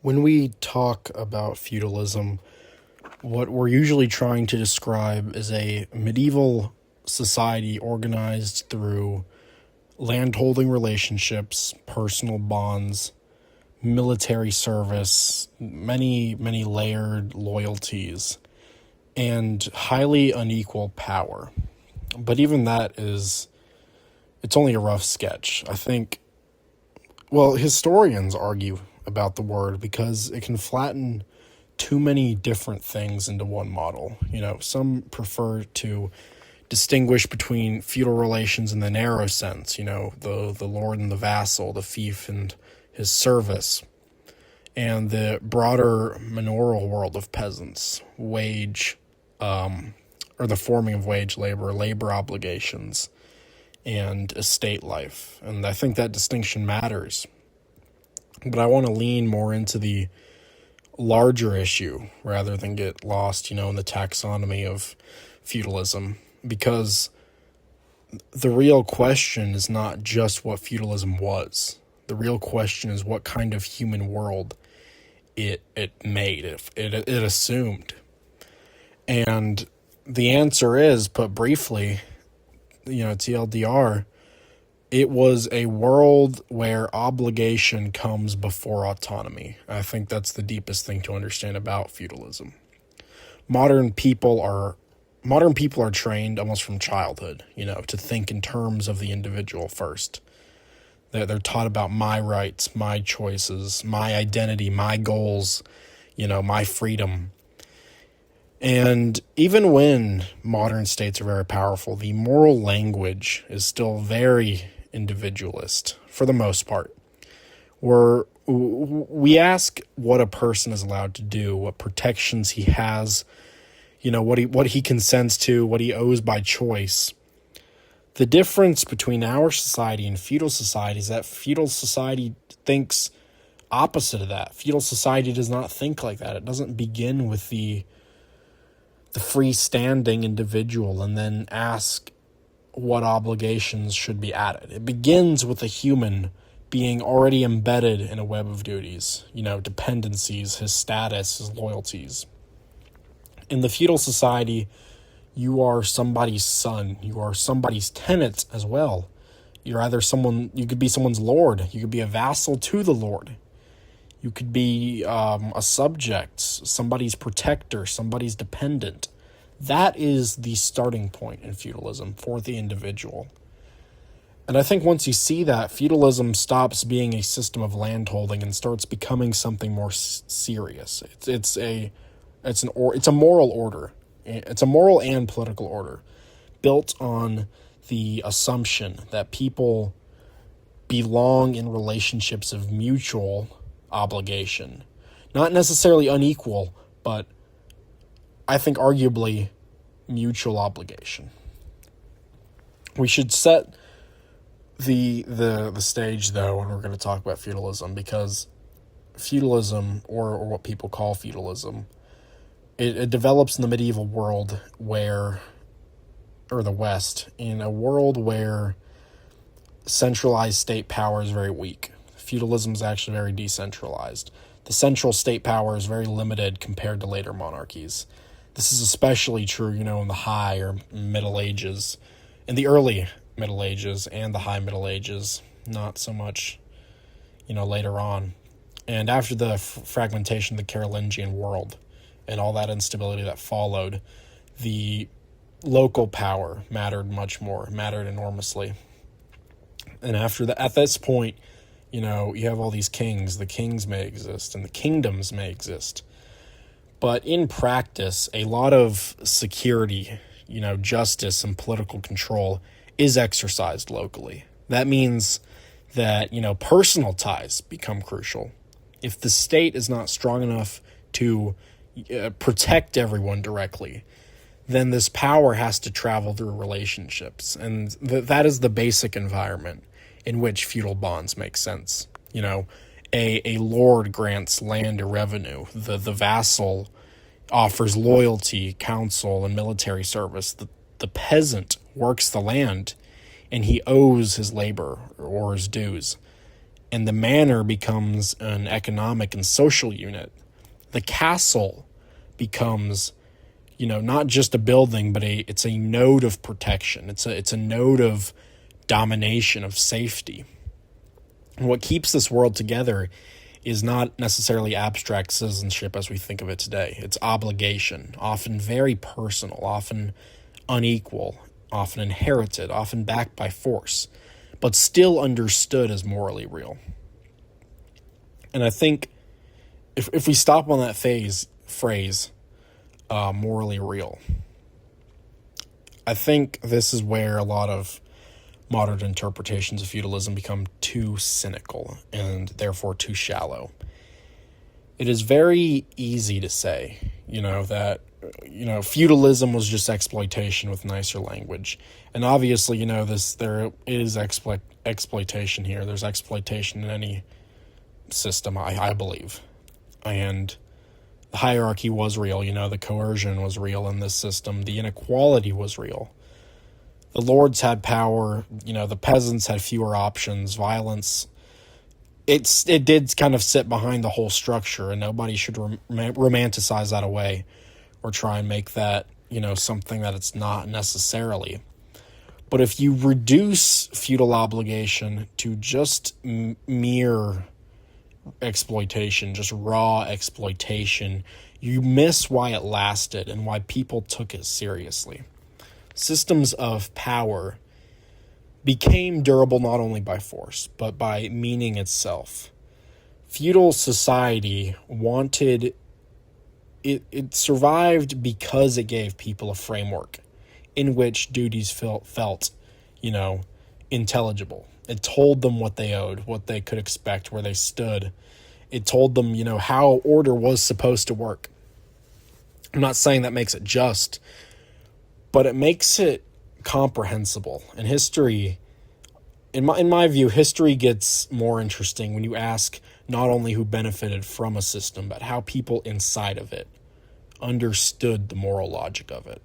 When we talk about feudalism, what we're usually trying to describe is a medieval society organized through landholding relationships, personal bonds, military service, many layered loyalties, and highly unequal power. But even that it's only a rough sketch. I think, well, historians argue about the word because it can flatten too many different things into one model. Some prefer to distinguish between feudal relations in the narrow sense, the lord and the vassal, the fief and his service, and the broader manorial world of peasants, or the forming of wage labor, labor obligations, and estate life. And I think that distinction matters. But I want to lean more into the larger issue rather than get lost, in the taxonomy of feudalism, because the real question is not just what feudalism was. The real question is what kind of human world it made, it assumed. And the answer is, put briefly, TLDR, it was a world where obligation comes before autonomy. I think that's the deepest thing to understand about feudalism. Modern people are trained almost from childhood, to think in terms of the individual first. They're taught about my rights, my choices, my identity, my goals, my freedom. And even when modern states are very powerful, the moral language is still very individualist for the most part. We ask what a person is allowed to do, what protections he has, what he consents to, what he owes by choice. The difference between our society and feudal society is that feudal society thinks opposite of that. Feudal society does not think like that. It doesn't begin with the freestanding individual and then ask what obligations should be added. It begins with a human being already embedded in a web of duties, dependencies, his status, his loyalties. In the feudal society, you are somebody's son. You are somebody's tenant as well. You could be someone's lord. You could be a vassal to the lord. You could be a subject, somebody's protector, somebody's dependent. That is the starting point in feudalism for the individual. And I think once you see that, feudalism stops being a system of landholding and starts becoming something more serious. It's a moral order. It's a moral and political order built on the assumption that people belong in relationships of mutual obligation. Not necessarily unequal, but I think arguably mutual obligation. We should set the stage, though, when we're going to talk about feudalism, because feudalism, or what people call feudalism, it develops in the medieval world or the West, in a world where centralized state power is very weak. Feudalism is actually very decentralized. The central state power is very limited compared to later monarchies. This is especially true, in the high or Middle Ages, in the early Middle Ages and the high Middle Ages, not so much, later on. And after the fragmentation of the Carolingian world and all that instability that followed, the local power mattered enormously. And at this point, you have all these kings. The kings may exist and the kingdoms may exist. But in practice, a lot of security, justice and political control is exercised locally. That means that, personal ties become crucial. If the state is not strong enough to protect everyone directly, then this power has to travel through relationships. And that is the basic environment in which feudal bonds make sense. A lord grants land or revenue. The vassal offers loyalty, counsel, and military service. The peasant works the land, and he owes his labor or his dues. and the manor becomes an economic and social unit. The castle becomes, not just a building, but it's a node of protection. It's a node of domination, of safety. And what keeps this world together is not necessarily abstract citizenship as we think of it today. It's obligation, often very personal, often unequal, often inherited, often backed by force, but still understood as morally real. And I think if we stop on that phrase, morally real, I think this is where a lot of modern interpretations of feudalism become too cynical and therefore too shallow. It is very easy to say, that, feudalism was just exploitation with nicer language. And obviously, there is exploitation here. There's exploitation in any system, I believe. And the hierarchy was real, the coercion was real in this system. The inequality was real. The lords had power, the peasants had fewer options, violence. It did kind of sit behind the whole structure, and nobody should romanticize that away or try and make that, something that it's not necessarily. But if you reduce feudal obligation to just mere exploitation, just raw exploitation, you miss why it lasted and why people took it seriously. Systems of power became durable not only by force, but by meaning itself. Feudal society wanted it survived because it gave people a framework in which duties felt, intelligible. It told them what they owed, what they could expect, where they stood. It told them, how order was supposed to work. I'm not saying that makes it just, but it makes it comprehensible. And history, in my view, history gets more interesting when you ask not only who benefited from a system, but how people inside of it understood the moral logic of it.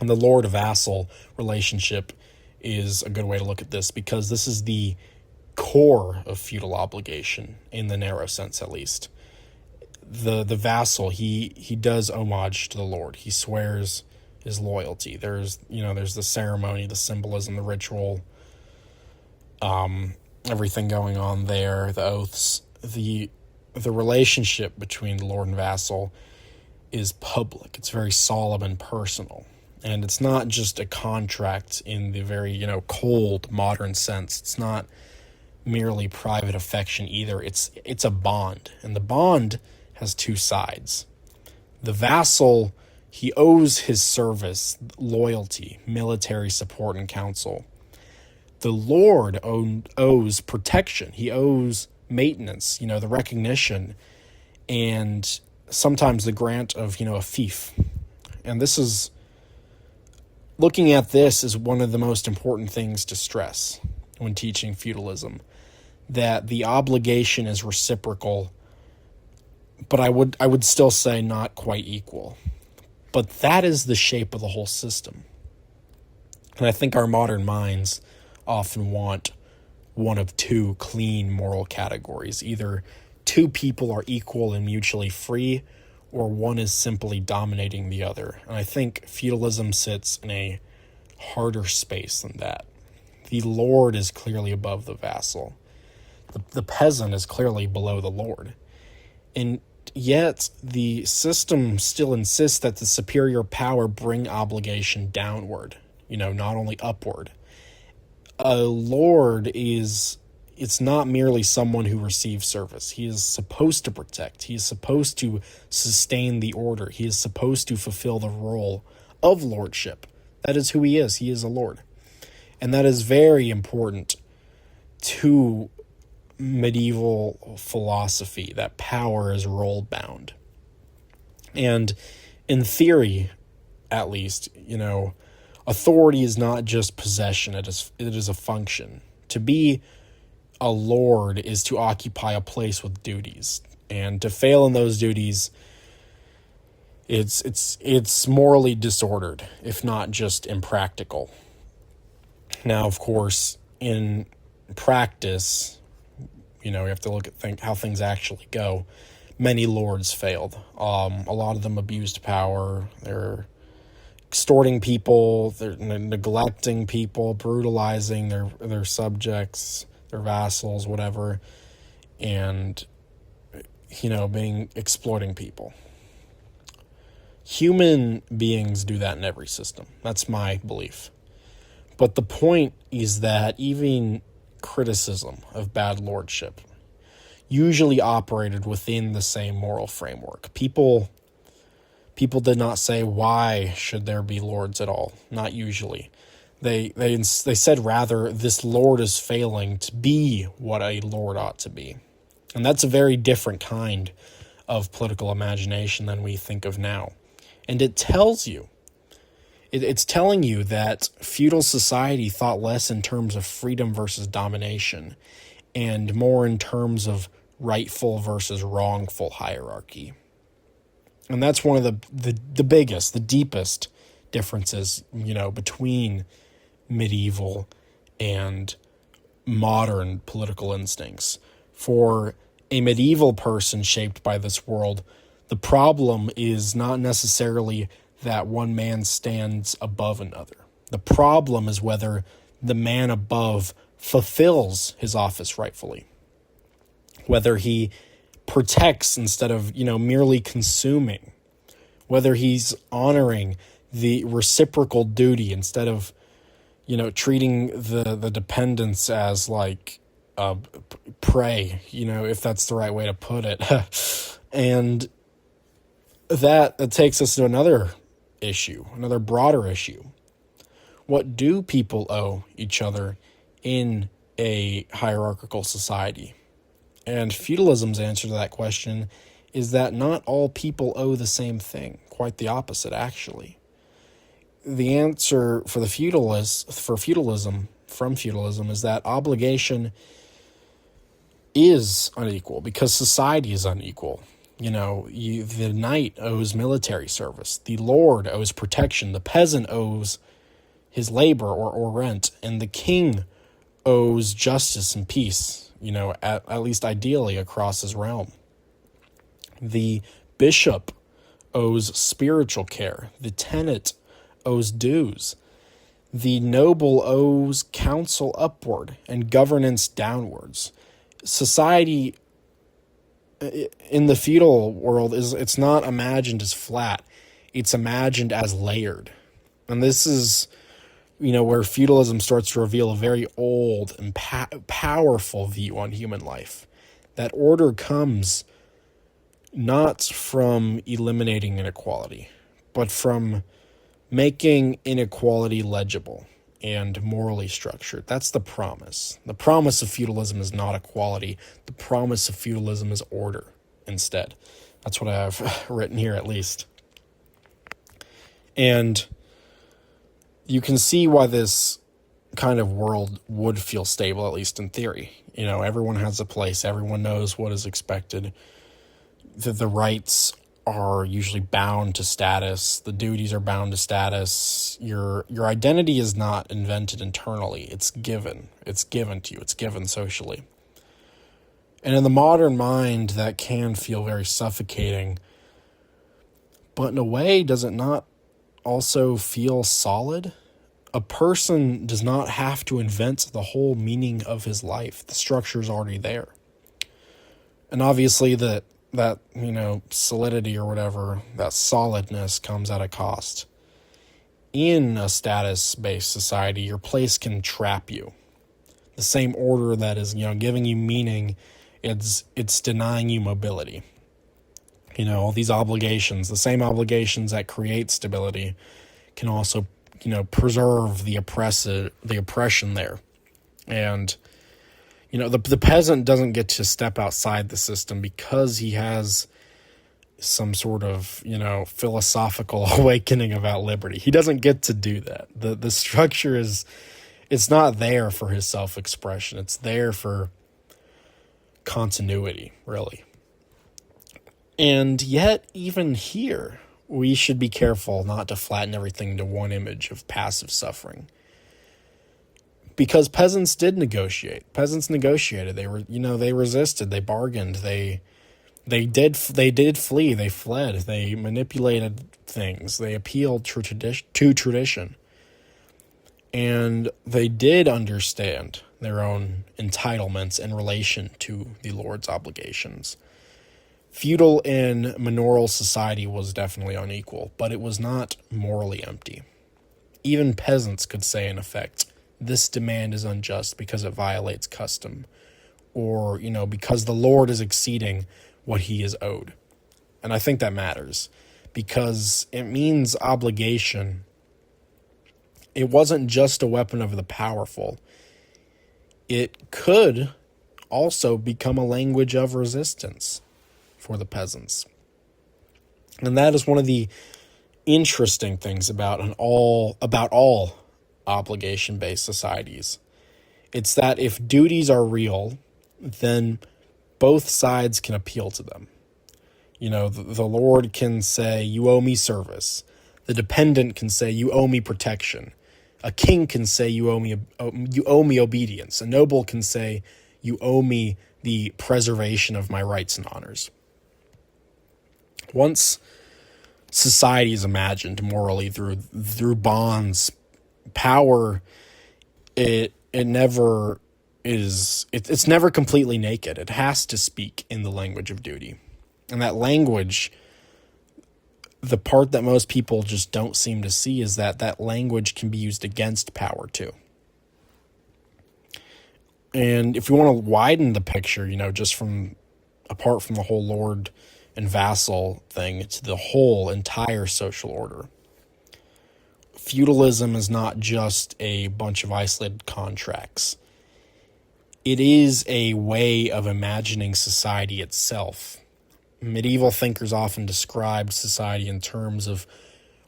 And the lord-vassal relationship is a good way to look at this, because this is the core of feudal obligation, in the narrow sense at least. The vassal, he does homage to the lord. He swears his loyalty. There's the ceremony, the symbolism, the ritual, everything going on there, the oaths. The relationship between the lord and vassal is public. It's very solemn and personal. And it's not just a contract in the very, cold modern sense. It's not merely private affection either. It's a bond. And the bond has two sides. The vassal, he owes his service, loyalty, military support, and counsel. The lord owes protection. He owes maintenance, the recognition, and sometimes the grant of, a fief. And this is, looking at this is one of the most important things to stress when teaching feudalism, that the obligation is reciprocal, but I would still say not quite equal. But that is the shape of the whole system. And I think our modern minds often want one of two clean moral categories. Either two people are equal and mutually free, or one is simply dominating the other. And I think feudalism sits in a harder space than that. The lord is clearly above the vassal. The peasant is clearly below the lord. And yet the system still insists that the superior power bring obligation downward, not only upward. A lord it's not merely someone who receives service. He is supposed to protect. He is supposed to sustain the order. He is supposed to fulfill the role of lordship. That is who he is. He is a lord. And that is very important to medieval philosophy, that power is role-bound. And in theory, at least, authority is not just possession, it is a function. To be a lord is to occupy a place with duties, and to fail in those duties, it's morally disordered, if not just impractical. Now, of course, in practice, You have to look at how things actually go. Many lords failed. A lot of them abused power. They're extorting people. They're neglecting people, brutalizing their subjects, their vassals, whatever, and exploiting people. Human beings do that in every system. That's my belief. But the point is that even criticism of bad lordship usually operated within the same moral framework. People did not say, why should there be lords at all? Not usually. They said rather, this lord is failing to be what a lord ought to be. And that's a very different kind of political imagination than we think of now. And it tells you, it's telling you that feudal society thought less in terms of freedom versus domination and more in terms of rightful versus wrongful hierarchy. And that's one of the biggest, the deepest differences, between medieval and modern political instincts. For a medieval person shaped by this world, the problem is not necessarily that one man stands above another. The problem is whether the man above fulfills his office rightfully, whether he protects instead of, merely consuming, whether he's honoring the reciprocal duty instead of, treating the dependents as like prey, if that's the right way to put it. And that takes us to another issue, another broader issue. What do people owe each other in a hierarchical society? And feudalism's answer to that question is that not all people owe the same thing. Quite the opposite, actually. The answer for feudalism is that obligation is unequal because society is unequal. The knight owes military service. The lord owes protection. The peasant owes his labor or rent. And the king owes justice and peace, at least ideally across his realm. The bishop owes spiritual care. The tenant owes dues. The noble owes counsel upward and governance downwards. Society in the feudal world it's not imagined as flat. It's imagined as layered. And this is, where feudalism starts to reveal a very old and powerful view on human life. That order comes not from eliminating inequality, but from making inequality legible and morally structured. That's the promise. The promise of feudalism is not equality. The promise of feudalism is order instead. That's what I have written here, at least. And you can see why this kind of world would feel stable, at least in theory. Everyone has a place. Everyone knows what is expected. The rights are usually bound to status. The duties are bound to status. Your identity is not invented internally. It's given. It's given to you. It's given socially. And in the modern mind, that can feel very suffocating. But in a way, does it not also feel solid? A person does not have to invent the whole meaning of his life. The structure is already there. And obviously that solidity or whatever, that solidness comes at a cost. In a status-based society, your place can trap you. The same order that is, giving you meaning, it's denying you mobility. All these obligations, the same obligations that create stability, can also, preserve the oppression there. And the peasant doesn't get to step outside the system because he has some sort of, philosophical awakening about liberty. He doesn't get to do that. The structure it's not there for his self-expression. It's there for continuity, really. And yet, even here, we should be careful not to flatten everything to one image of passive suffering. because peasants did negotiate. Peasants negotiated. They were, they resisted. They bargained. They did flee. They fled. They manipulated things. They appealed to tradition. And they did understand their own entitlements in relation to the Lord's obligations. Feudal and manorial society was definitely unequal, but it was not morally empty. Even peasants could say, in effect, this demand is unjust because it violates custom, or, because the Lord is exceeding what he is owed. And I think that matters, because it means obligation. It wasn't just a weapon of the powerful. It could also become a language of resistance for the peasants. And that is one of the interesting things about all obligation-based societies. It's that if duties are real, then both sides can appeal to them. The Lord can say, you owe me service. The dependent can say, you owe me protection. A king can say, you owe me obedience. A noble can say, you owe me the preservation of my rights and honors. Once society is imagined morally through bonds, power, it's never completely naked. It has to speak in the language of duty. And that language, the part that most people just don't seem to see, is that language can be used against power too. And if you want to widen the picture, just apart from the whole lord and vassal thing, to the whole entire social order. Feudalism is not just a bunch of isolated contracts. It is a way of imagining society itself. Medieval thinkers often described society in terms of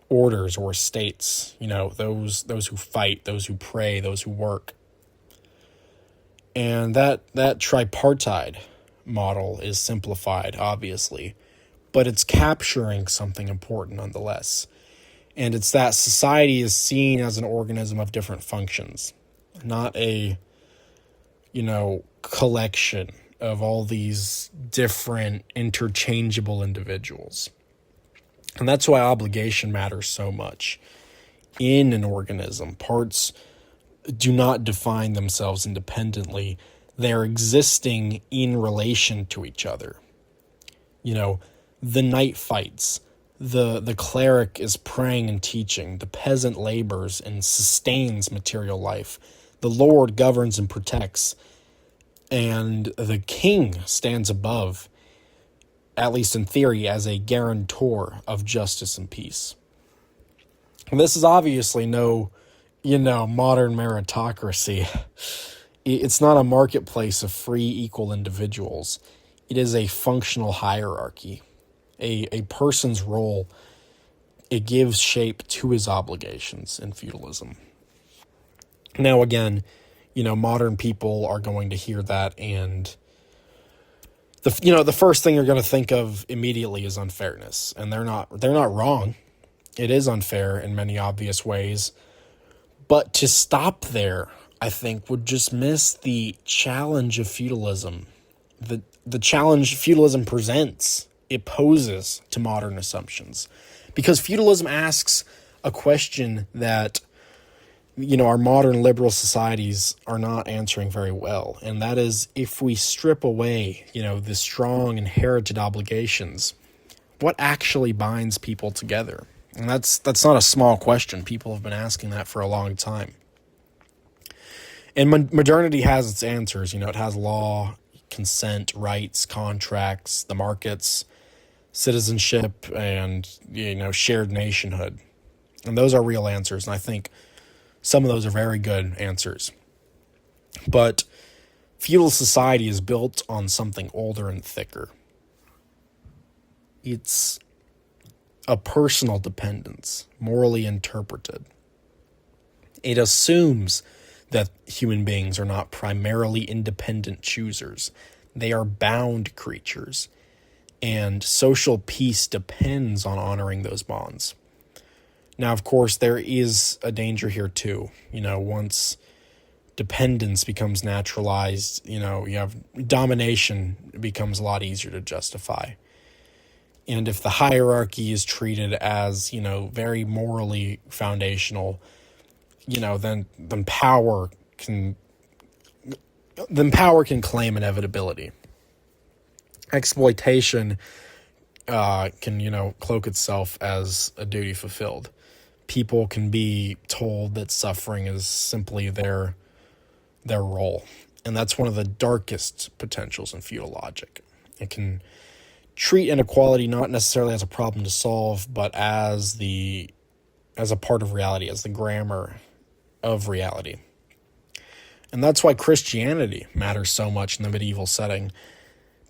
orders or states, those who fight, those who pray, those who work. And that tripartite model is simplified, obviously, but it's capturing something important nonetheless. And it's that society is seen as an organism of different functions, not a, collection of all these different interchangeable individuals. And that's why obligation matters so much in an organism. Parts do not define themselves independently. They're existing in relation to each other. The knight fights. The cleric is praying and teaching. The peasant labors and sustains material life. The Lord governs and protects. And the king stands above, at least in theory, as a guarantor of justice and peace. And this is obviously no, modern meritocracy. It's not a marketplace of free, equal individuals. It is a functional hierarchy. A person's role, it gives shape to his obligations in feudalism. Now, again, modern people are going to hear that, and the first thing you're going to think of immediately is unfairness, and they're not wrong. It is unfair in many obvious ways, but to stop there, I think, would just miss the challenge of feudalism, the challenge feudalism presents. It poses to modern assumptions, because feudalism asks a question that our modern liberal societies are not answering very well. And that is, if we strip away, the strong inherited obligations, what actually binds people together? And that's not a small question. People have been asking that for a long time. And modernity has its answers. It has law, consent, rights, contracts, the markets, citizenship, and, shared nationhood. And those are real answers. And I think some of those are very good answers. But feudal society is built on something older and thicker. It's a personal dependence, morally interpreted. It assumes that human beings are not primarily independent choosers. They are bound creatures. And social peace depends on honoring those bonds. Now, of course, there is a danger here too. Once dependence becomes naturalized. You have domination becomes a lot easier to justify. And if the hierarchy is treated as, very morally foundational, then power can claim inevitability. Exploitation can, cloak itself as a duty fulfilled. People can be told that suffering is simply their role. And that's one of the darkest potentials in feudal logic. It can treat inequality not necessarily as a problem to solve, but as a part of reality, as the grammar of reality. And that's why Christianity matters so much in the medieval setting,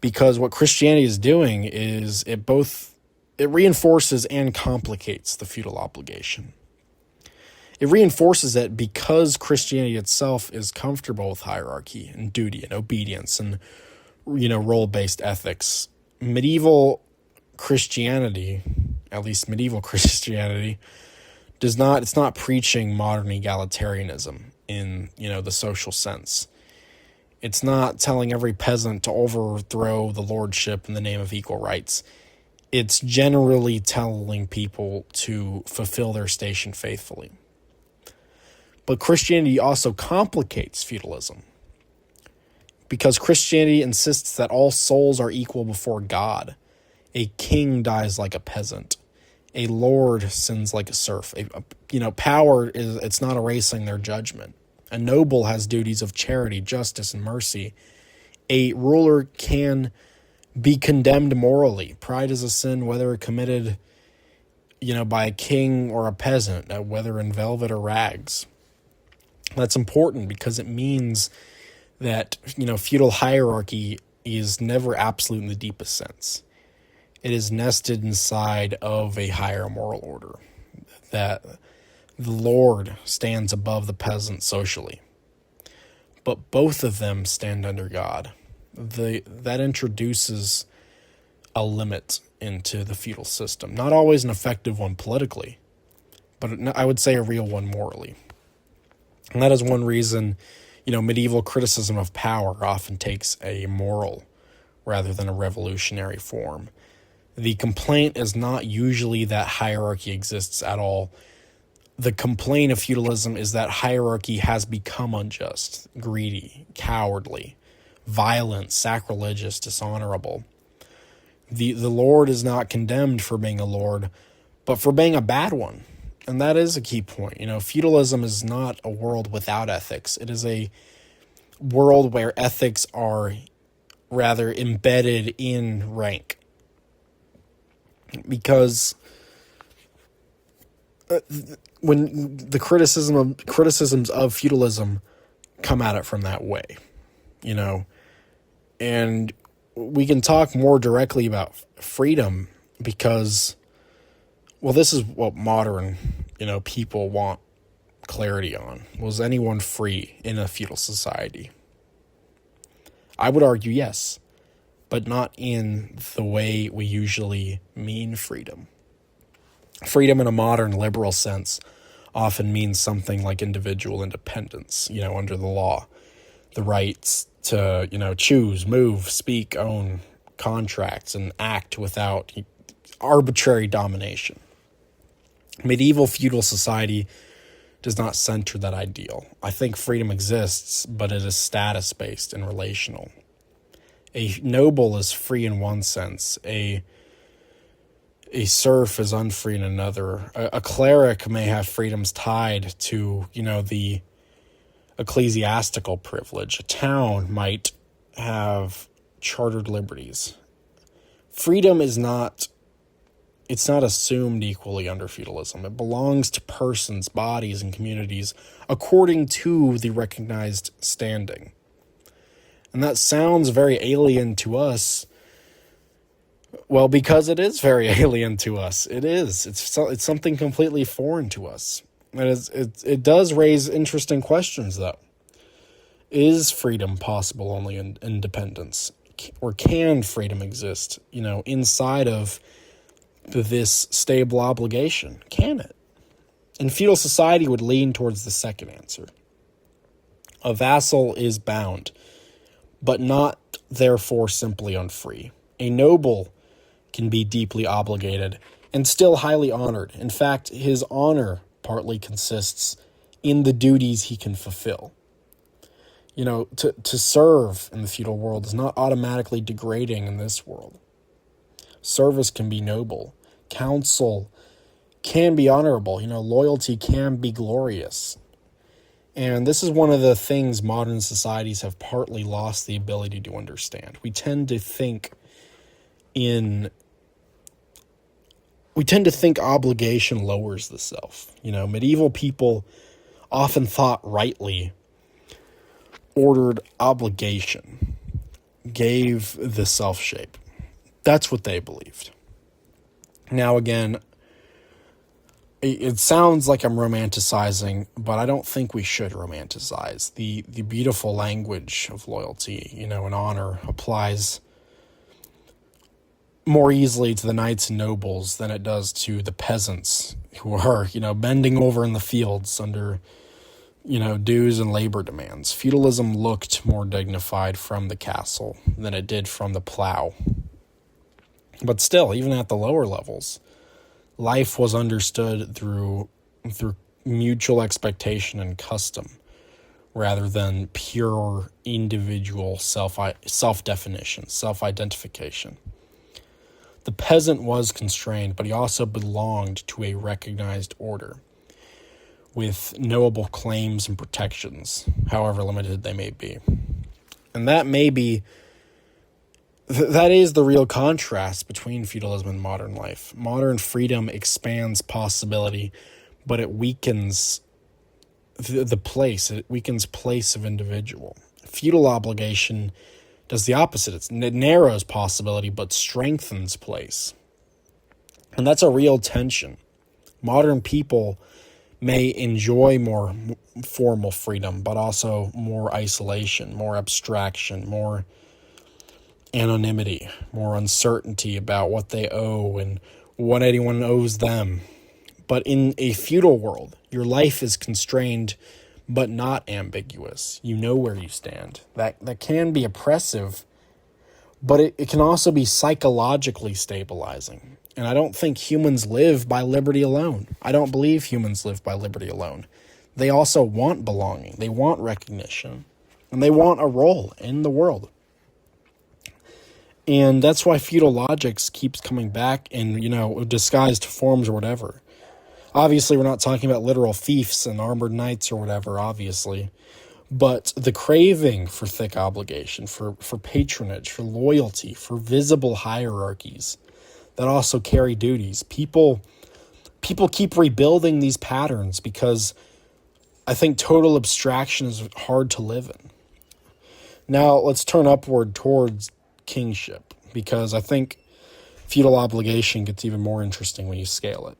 because what Christianity is doing is it reinforces and complicates the feudal obligation. It reinforces it because Christianity itself is comfortable with hierarchy and duty and obedience and, role-based ethics. Medieval Christianity, at least medieval Christianity, it's not preaching modern egalitarianism in, the social sense. It's not telling every peasant to overthrow the lordship in the name of equal rights. It's generally telling people to fulfill their station faithfully. But Christianity also complicates feudalism, because Christianity insists that all souls are equal before God. A king dies like a peasant. A lord sins like a serf. Power it's not erasing their judgment. A noble has duties of charity, justice, and mercy. A ruler can be condemned morally. Pride is a sin, whether committed, by a king or a peasant, whether in velvet or rags. That's important because it means that, feudal hierarchy is never absolute in the deepest sense. It is nested inside of a higher moral order, that the lord stands above the peasant socially. But both of them stand under God. That introduces a limit into the feudal system. Not always an effective one politically, but I would say a real one morally. And that is one reason, medieval criticism of power often takes a moral rather than a revolutionary form. The complaint is not usually that hierarchy exists at all. The complaint of feudalism is that hierarchy has become unjust, greedy, cowardly, violent, sacrilegious, dishonorable. The Lord is not condemned for being a lord, but for being a bad one. And that is a key point. Feudalism is not a world without ethics. It is a world where ethics are rather embedded in rank. Because when the criticisms of feudalism come at it from that way, and we can talk more directly about freedom because, well, this is what modern, people want clarity on. Was anyone free in a feudal society? I would argue yes, but not in the way we usually mean freedom. Freedom in a modern liberal sense often means something like individual independence, under the law. The rights to, choose, move, speak, own contracts, and act without arbitrary domination. Medieval feudal society does not center that ideal. I think freedom exists, but it is status-based and relational. A noble is free in one sense. A serf is unfree in another. A cleric may have freedoms tied to, the ecclesiastical privilege. A town might have chartered liberties. Freedom is not assumed equally under feudalism. It belongs to persons, bodies, and communities according to the recognized standing. And that sounds very alien to us. Well, because it is very alien to us. It is. It's something completely foreign to us. And it does raise interesting questions, though. Is freedom possible only in independence? Or can freedom exist, inside of this stable obligation? Can it? And feudal society would lean towards the second answer. A vassal is bound, but not therefore simply unfree. A noble can be deeply obligated and still highly honored. In fact, his honor partly consists in the duties he can fulfill. To serve in the feudal world is not automatically degrading in this world. Service can be noble. Counsel can be honorable. Loyalty can be glorious. And this is one of the things modern societies have partly lost the ability to understand. We tend to think obligation lowers the self. Medieval people often thought rightly ordered obligation gave the self shape. That's what they believed. Now, again, it sounds like I'm romanticizing, but I don't think we should romanticize. The beautiful language of loyalty, and honor applies more easily to the knights and nobles than it does to the peasants who are, bending over in the fields under, dues and labor demands. Feudalism looked more dignified from the castle than it did from the plow. But still, even at the lower levels, life was understood through mutual expectation and custom, rather than pure individual self-definition, self-identification. The peasant was constrained, but he also belonged to a recognized order, with knowable claims and protections, however limited they may be. And that is the real contrast between feudalism and modern life. Modern freedom expands possibility, but it weakens the place. It weakens place of individual. Feudal obligation does the opposite. It narrows possibility, but strengthens place. And that's a real tension. Modern people may enjoy more formal freedom, but also more isolation, more abstraction, more anonymity, more uncertainty about what they owe and what anyone owes them. But in a feudal world, your life is constrained but not ambiguous. You know where you stand. That can be oppressive, but it can also be psychologically stabilizing. And I don't think humans live by liberty alone. I don't believe humans live by liberty alone. They also want belonging. They want recognition. And they want a role in the world. And that's why feudal logics keeps coming back in, disguised forms or whatever. Obviously, we're not talking about literal fiefs and armored knights or whatever, obviously. But the craving for thick obligation, for patronage, for loyalty, for visible hierarchies that also carry duties. People keep rebuilding these patterns because I think total abstraction is hard to live in. Now, let's turn upward towards kingship, because I think feudal obligation gets even more interesting when you scale it.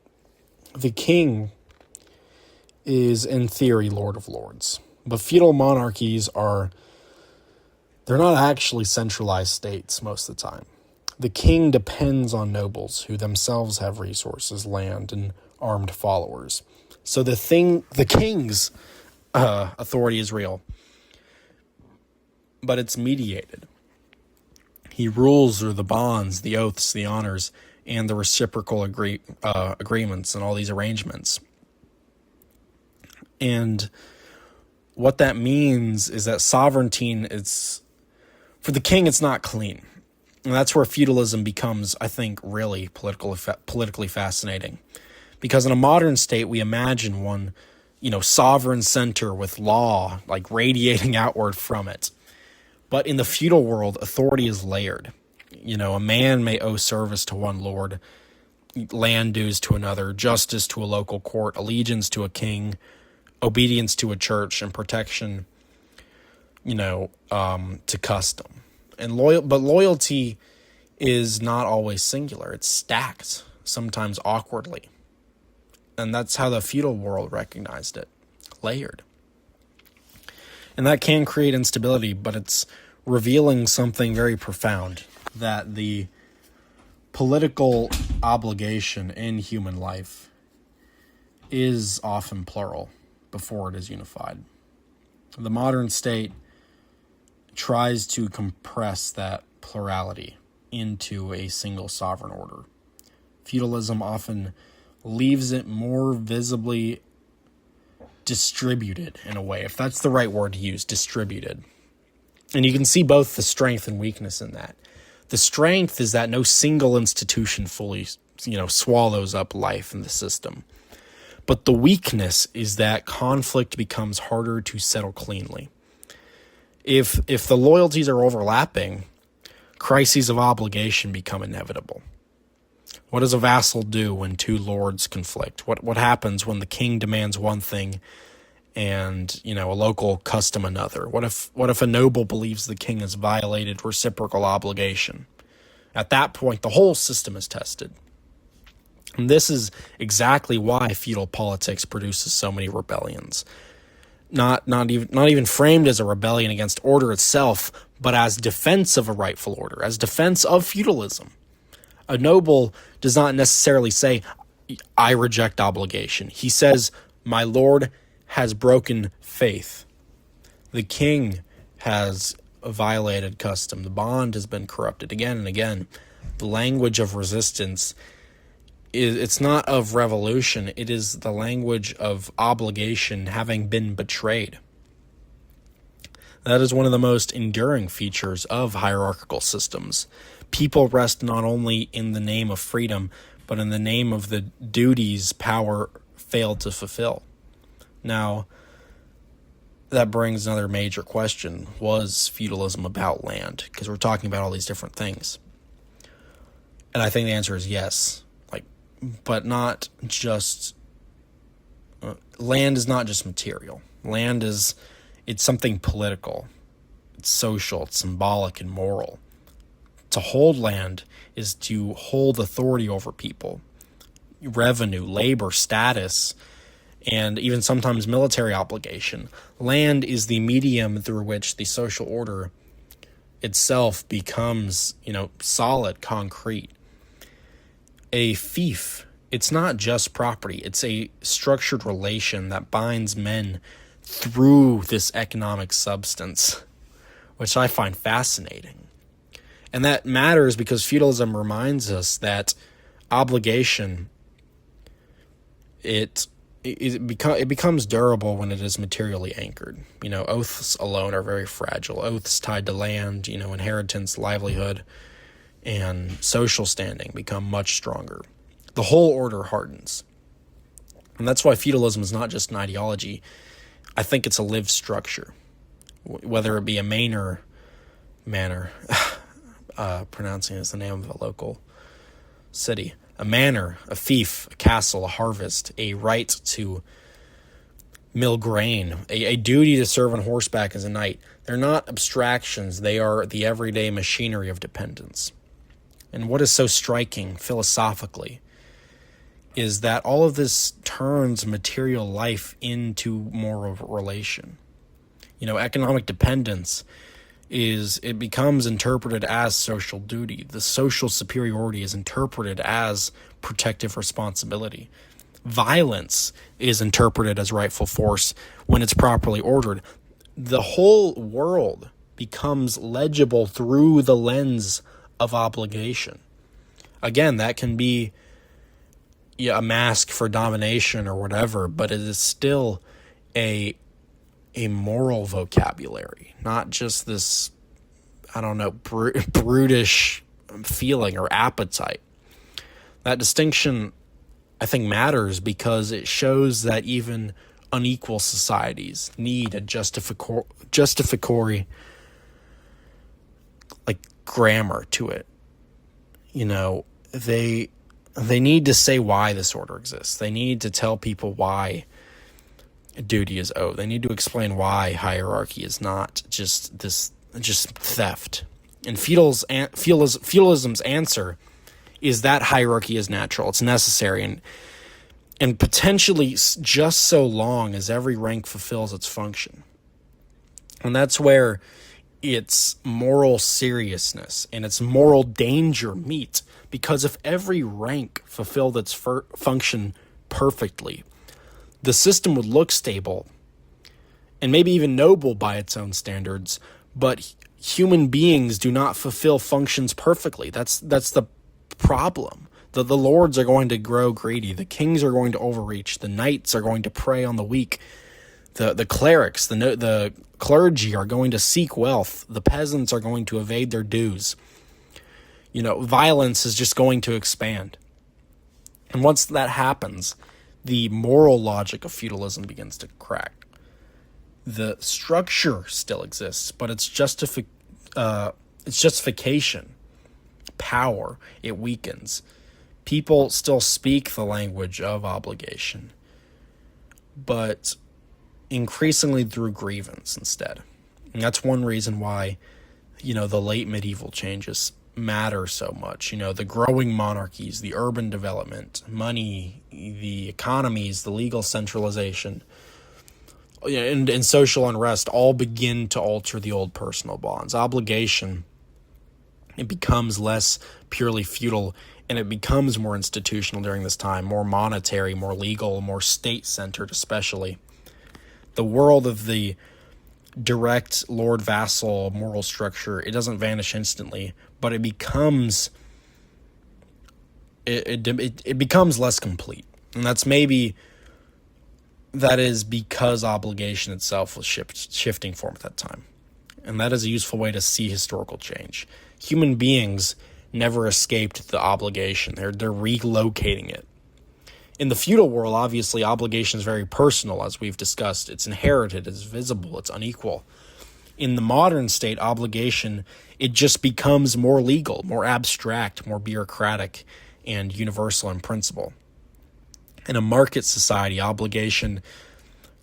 The king is, in theory, Lord of Lords. But feudal monarchies they're not actually centralized states most of the time. The king depends on nobles who themselves have resources, land, and armed followers. So the king's authority is real, but it's mediated. He rules through the bonds, the oaths, the honors, and the reciprocal agreements and all these arrangements. And what that means is that sovereignty for the king, it's not clean. And that's where feudalism becomes, I think, really politically fascinating. Because in a modern state, we imagine one, sovereign center with law, like radiating outward from it. But in the feudal world, authority is layered. A man may owe service to one lord, land dues to another, justice to a local court, allegiance to a king, obedience to a church, and protection, to custom. But loyalty is not always singular. It's stacked, sometimes awkwardly. And that's how the feudal world recognized it, layered. And that can create instability, but it's revealing something very profound, that the political obligation in human life is often plural before it is unified. The modern state tries to compress that plurality into a single sovereign order. Feudalism often leaves it more visibly distributed in a way, if that's the right word to use, distributed. And you can see both the strength and weakness in that. The strength is that no single institution fully, swallows up life in the system. But the weakness is that conflict becomes harder to settle cleanly. If the loyalties are overlapping, crises of obligation become inevitable. What does a vassal do when two lords conflict? What happens when the king demands one thing and, a local custom another? What if a noble believes the king has violated reciprocal obligation? At that point, the whole system is tested. And this is exactly why feudal politics produces so many rebellions. Not even framed as a rebellion against order itself, but as defense of a rightful order, as defense of feudalism. A noble does not necessarily say, I reject obligation. He says, my lord has broken faith. The king has violated custom. The bond has been corrupted again and again. The language of resistance it's not of revolution. It is the language of obligation having been betrayed. That is one of the most enduring features of hierarchical systems. People rest not only in the name of freedom, but in the name of the duties power failed to fulfill. Now, that brings another major question. Was feudalism about land? Because we're talking about all these different things. And I think the answer is yes. But not just... land is not just material. Land it's something political. It's social, it's symbolic, and moral. To hold land is to hold authority over people. Revenue, labor, status, and even sometimes military obligation. Land is the medium through which the social order itself becomes, solid, concrete. A fief, it's not just property. It's a structured relation that binds men through this economic substance, which I find fascinating. And that matters because feudalism reminds us that obligation, it becomes durable when it is materially anchored. Oaths alone are very fragile. Oaths tied to land, inheritance, livelihood, and social standing become much stronger. The whole order hardens. And that's why feudalism is not just an ideology. I think it's a lived structure. Whether it be a manor, pronouncing it as the name of a local city, a manor, a fief, a castle, a harvest, a right to mill grain, a duty to serve on horseback as a knight. They're not abstractions. They are the everyday machinery of dependence. And what is so striking philosophically is that all of this turns material life into more of a relation. Economic dependence it becomes interpreted as social duty. The social superiority is interpreted as protective responsibility. Violence is interpreted as rightful force when it's properly ordered. The whole world becomes legible through the lens of obligation. Again, that can be a mask for domination or whatever, but it is still a moral vocabulary, not just this, brutish feeling or appetite. That distinction, I think, matters because it shows that even unequal societies need a justificatory grammar to it. They need to say why this order exists. They need to tell people why duty is owed. They need to explain why hierarchy is not just theft. And feudalism's answer is that hierarchy is natural. It's necessary and potentially just so long as every rank fulfills its function. And that's where its moral seriousness and its moral danger meet, because if every rank fulfilled its function perfectly, the system would look stable and maybe even noble by its own standards, but human beings do not fulfill functions perfectly. That's the problem. The lords are going to grow greedy. The kings are going to overreach. The knights are going to prey on the weak. The clerics, the clergy are going to seek wealth. The peasants are going to evade their dues. Violence is just going to expand. And once that happens, the moral logic of feudalism begins to crack. The structure still exists, but its justification, power, it weakens. People still speak the language of obligation, but increasingly through grievance instead. And that's one reason why, the late medieval changes matter so much. The growing monarchies, the urban development, money, the economies, the legal centralization, and social unrest all begin to alter the old personal bonds. Obligation, it becomes less purely feudal, and it becomes more institutional during this time, more monetary, more legal, more state-centered especially. The world of the direct lord-vassal moral structure, it doesn't vanish instantly, but it becomes it becomes less complete. And that is because obligation itself was shifting form at that time. And that is a useful way to see historical change. Human beings never escaped the obligation. They're relocating it. In the feudal world, obviously, obligation is very personal, as we've discussed. It's inherited, it's visible, it's unequal. In the modern state, obligation, it just becomes more legal, more abstract, more bureaucratic, and universal in principle. In a market society, obligation,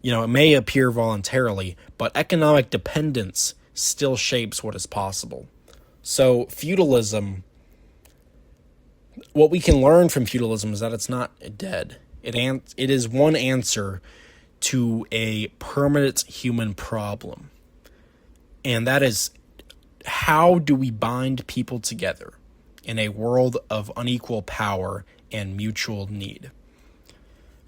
it may appear voluntarily, but economic dependence still shapes what is possible. So feudalism, what we can learn from feudalism is that it's not dead. It is one answer to a permanent human problem. And that is, how do we bind people together in a world of unequal power and mutual need?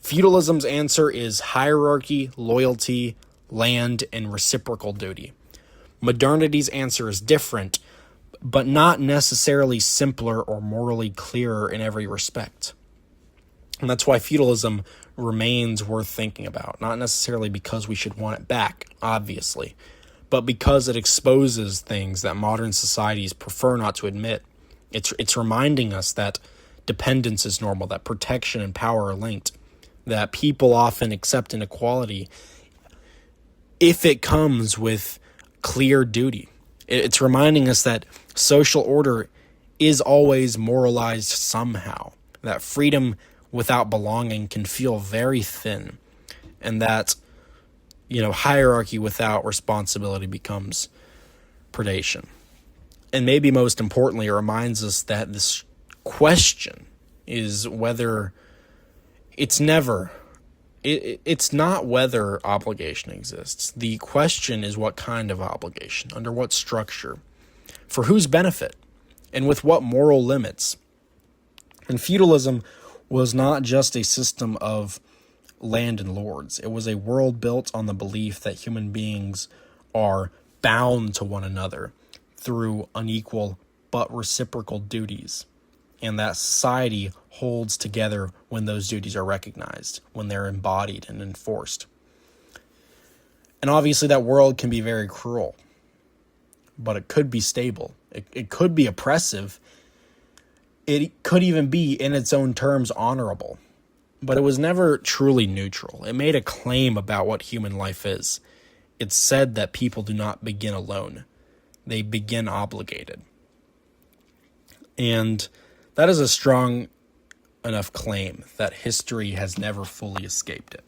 Feudalism's answer is hierarchy, loyalty, land, and reciprocal duty. Modernity's answer is different, but not necessarily simpler or morally clearer in every respect. And that's why feudalism remains worth thinking about, not necessarily because we should want it back, obviously, but because it exposes things that modern societies prefer not to admit. It's reminding us that dependence is normal, that protection and power are linked, that people often accept inequality if it comes with clear duty. It's reminding us that social order is always moralized somehow, that freedom without belonging can feel very thin, and that, hierarchy without responsibility becomes predation. And maybe most importantly, it reminds us that this question is whether it's not whether obligation exists. The question is what kind of obligation, under what structure, for whose benefit, and with what moral limits. And feudalism was not just a system of land and lords. It was a world built on the belief that human beings are bound to one another through unequal but reciprocal duties, and that society holds together when those duties are recognized, when they're embodied and enforced. And obviously that world can be very cruel, but it could be stable. It could be oppressive. It could even be, in its own terms, honorable. But it was never truly neutral. It made a claim about what human life is. It said that people do not begin alone. They begin obligated. And that is a strong enough claim that history has never fully escaped it.